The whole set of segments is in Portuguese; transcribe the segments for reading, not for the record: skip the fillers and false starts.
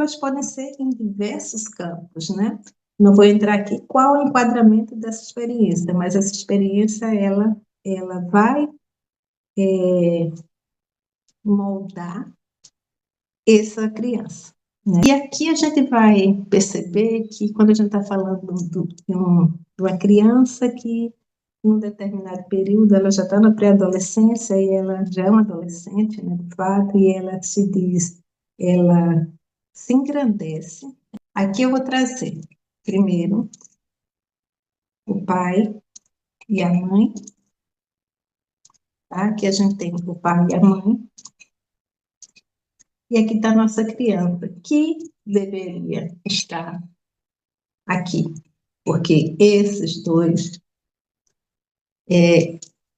elas podem ser em diversos campos, né? Não vou entrar aqui qual é o enquadramento dessa experiência, mas essa experiência, ela vai moldar essa criança, né? E aqui a gente vai perceber que quando a gente está falando de uma criança que, em um determinado período, ela já está na pré-adolescência e ela já é uma adolescente, né, de fato, e ela se diz, ela se engrandece. Aqui eu vou trazer, primeiro, o pai e a mãe, tá? Aqui a gente tem o pai e a mãe, e aqui está a nossa criança, que deveria estar aqui, porque esses dois,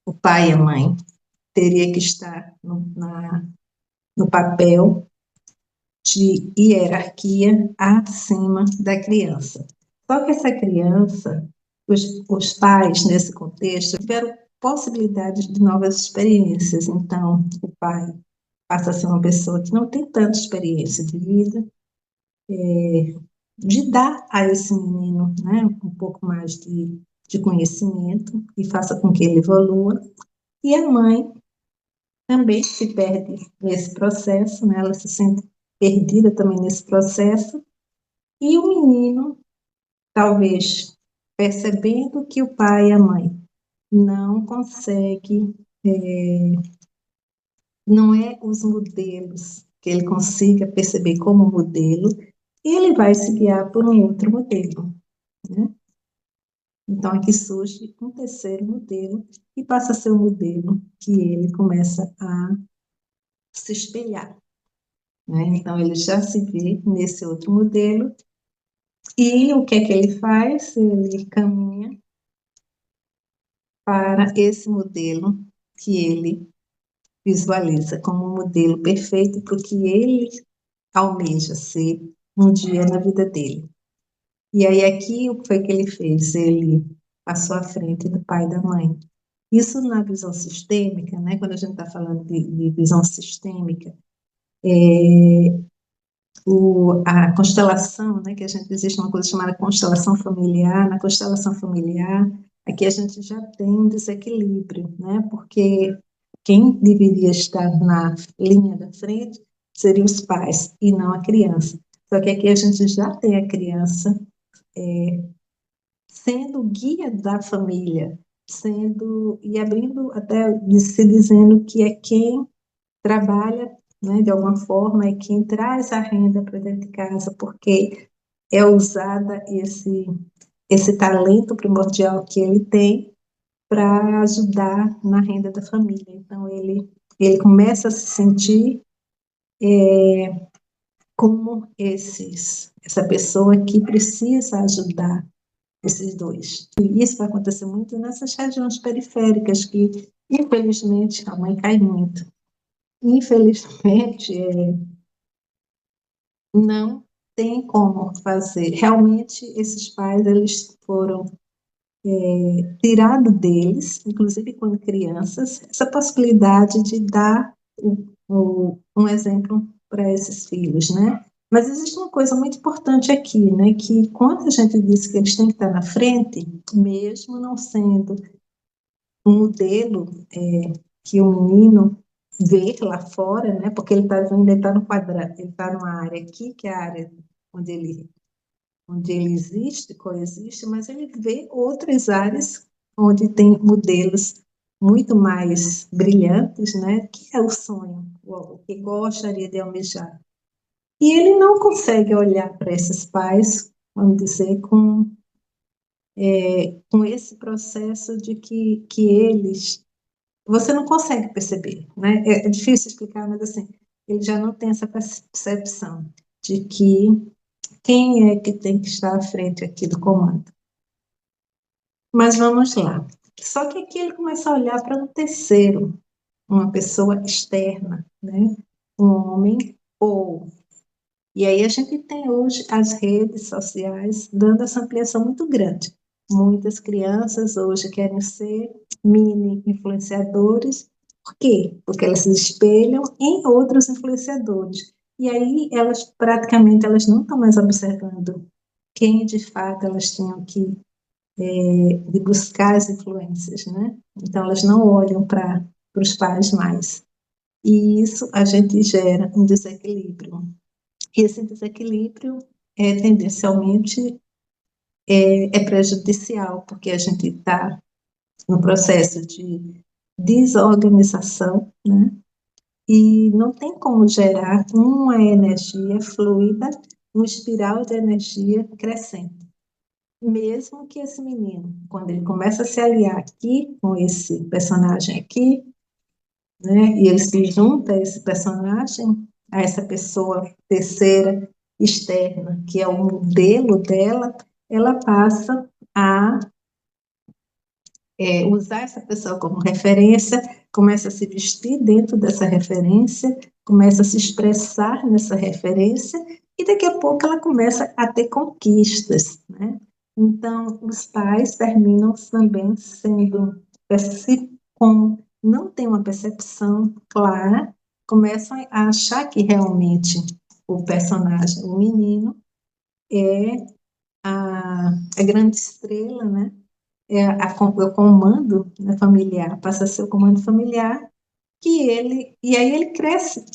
o pai e a mãe, teria que estar no papel de hierarquia acima da criança. Só que essa criança, os pais, nesse contexto, tiveram possibilidades de novas experiências. Então, o pai passa a ser uma pessoa que não tem tanta experiência de vida, de dar a esse menino, né, um pouco mais de conhecimento e faça com que ele evolua. E a mãe também se perde nesse processo, né, ela se sente perdida também nesse processo. E o menino, talvez percebendo que o pai e a mãe não conseguem, não é os modelos que ele consiga perceber como modelo, ele vai se guiar por um outro modelo, né? Então, aqui surge um terceiro modelo e passa a ser o modelo que ele começa a se espelhar, né? Então, ele já se vê nesse outro modelo e o que é que ele faz? Ele caminha para esse modelo que ele visualiza como um modelo perfeito para o que ele almeja ser um dia na vida dele. E aí aqui o que foi que ele fez? Ele passou à frente do pai e da mãe. Isso na visão sistêmica, né? Quando a gente está falando de visão sistêmica, a constelação, né? Que a gente existe uma coisa chamada constelação familiar. Na constelação familiar, aqui a gente já tem um desequilíbrio, né? Porque quem deveria estar na linha da frente seriam os pais e não a criança. Só que aqui a gente já tem a criança sendo guia da família, sendo e abrindo até se dizendo que é quem trabalha, né, de alguma forma, é quem traz a renda para dentro de casa, porque é usada esse talento primordial que ele tem para ajudar na renda da família. Então ele começa a se sentir como essa pessoa que precisa ajudar esses dois. E isso vai acontecer muito nessas regiões periféricas que, infelizmente, a mãe cai muito. Infelizmente, não tem como fazer. Realmente, esses pais, eles foram tirados deles, inclusive quando crianças, essa possibilidade de dar um exemplo para esses filhos, né? Mas existe uma coisa muito importante aqui, né? Que quando a gente diz que eles têm que estar na frente, mesmo não sendo um modelo que o menino vê lá fora, né? Porque ele está vendo, ele está no quadrado, ele está numa área aqui, que é a área onde ele existe, coexiste, mas ele vê outras áreas onde tem modelos muito mais brilhantes, né? Que é o sonho, o que gostaria de almejar. E ele não consegue olhar para esses pais, vamos dizer, com esse processo de que eles... Você não consegue perceber, né? É difícil explicar, mas assim, ele já não tem essa percepção de que quem é que tem que estar à frente aqui do comando. Mas vamos lá. Só que aqui ele começa a olhar para um terceiro, uma pessoa externa, né? Um homem ou... E aí a gente tem hoje as redes sociais dando essa ampliação muito grande. Muitas crianças hoje querem ser mini influenciadores. Por quê? Porque elas se espelham em outros influenciadores. E aí elas praticamente elas não estão mais observando quem de fato elas tinham que de buscar as influências, né? Então elas não olham para os pais mais. E isso a gente gera um desequilíbrio. E esse desequilíbrio tendencialmente é prejudicial, porque a gente está no processo de desorganização, né? E não tem como gerar uma energia fluida, uma espiral de energia crescente. Mesmo que esse menino, quando ele começa a se aliar aqui com esse personagem aqui, né, e ele se junta a esse personagem, a essa pessoa terceira externa, que é o modelo dela, ela passa a usar essa pessoa como referência, começa a se vestir dentro dessa referência, começa a se expressar nessa referência, e daqui a pouco ela começa a ter conquistas, né? Então, os pais terminam também sendo, como não tem uma percepção clara, começam a achar que realmente o personagem, o menino, é a grande estrela, né? O comando, né, familiar, passa a ser o comando familiar, e aí ele cresce,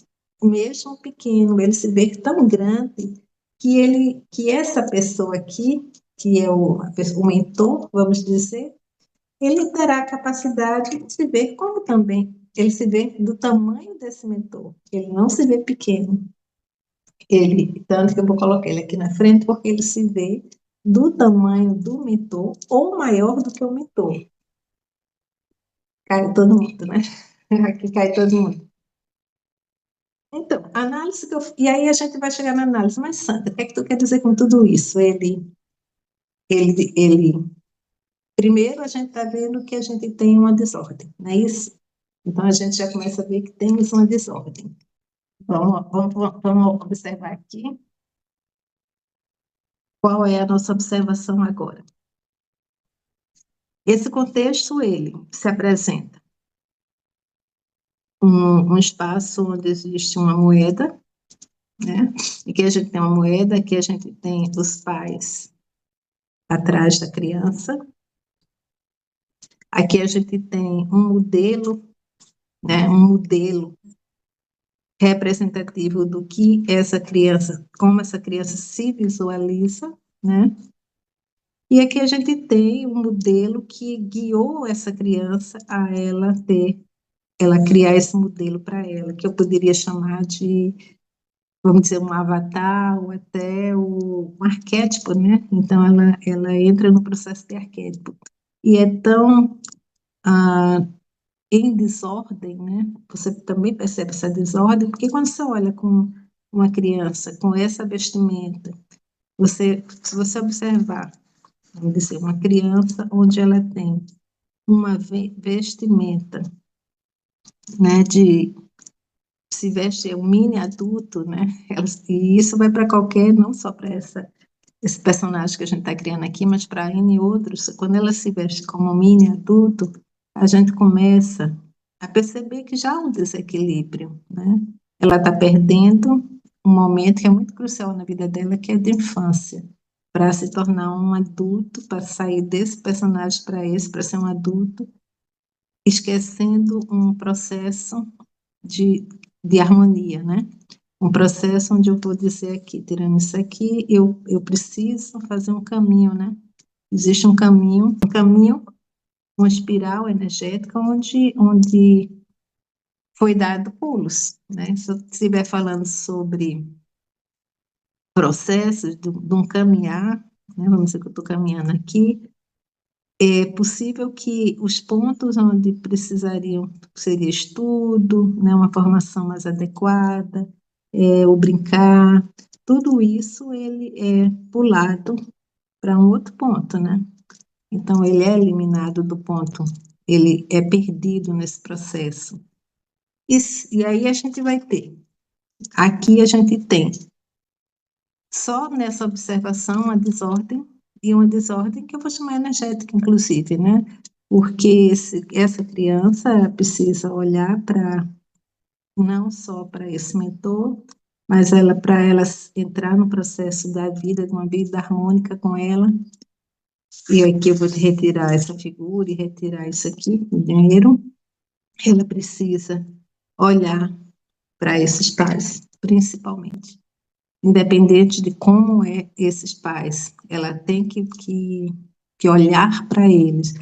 mesmo pequeno, ele se vê tão grande que essa pessoa aqui, que é o mentor, vamos dizer, ele terá a capacidade de se ver como também, ele se vê do tamanho desse mentor, ele não se vê pequeno, tanto que eu vou colocar ele aqui na frente, porque ele se vê do tamanho do mentor ou maior do que o mentor. Cai todo mundo, né? Aqui cai todo mundo. Então, a análise que eu... E aí a gente vai chegar na análise. Mas, Sandra, o que é que tu quer dizer com tudo isso? Ele... Primeiro, a gente está vendo que a gente tem uma desordem, não é isso? Então, a gente já começa a ver que temos uma desordem. Vamos observar aqui qual é a nossa observação agora. Esse contexto, ele se apresenta um espaço onde existe uma moeda, né? E que a gente tem uma moeda, que a gente tem os pais atrás da criança. Aqui a gente tem um modelo, né? Um modelo representativo do que essa criança, como essa criança se visualiza, né? E aqui a gente tem um modelo que guiou essa criança a ela criar esse modelo para ela, que eu poderia chamar de, vamos dizer, um avatar ou até um arquétipo, né? Então, ela entra no processo de arquétipo. E é tão em desordem, né? Você também percebe essa desordem, porque quando você olha com uma criança com essa vestimenta, se você observar, vamos dizer, uma criança onde ela tem uma vestimenta, né, de se veste é um mini adulto, né? E isso vai para qualquer, não só para esse personagem que a gente está criando aqui, mas para N outros. Quando ela se veste como um mini adulto, a gente começa a perceber que já há um desequilíbrio, né? Ela está perdendo um momento que é muito crucial na vida dela, que é de infância, para se tornar um adulto, para sair desse personagem para esse, para ser um adulto, esquecendo um processo de, de harmonia, né? Um processo onde eu vou dizer aqui, tirando isso aqui, eu preciso fazer um caminho, né? Existe um caminho, uma espiral energética onde foi dado pulos, né? Se eu estiver falando sobre processos de um caminhar, né? Vamos dizer que eu estou caminhando aqui, é possível que os pontos onde precisariam seria estudo, né, uma formação mais adequada, o brincar, tudo isso ele é pulado para um outro ponto, né? Então ele é eliminado do ponto, ele é perdido nesse processo. E aí a gente vai ter, aqui a gente tem só nessa observação uma desordem, e uma desordem que eu vou chamar energética, inclusive, né? Porque essa criança precisa olhar para não só para esse mentor, mas ela, para ela entrar no processo da vida, de uma vida harmônica com ela, e aqui eu vou retirar essa figura e retirar isso aqui, o dinheiro, ela precisa olhar para esses pais, principalmente. Independente de como é esses pais, ela tem que olhar para eles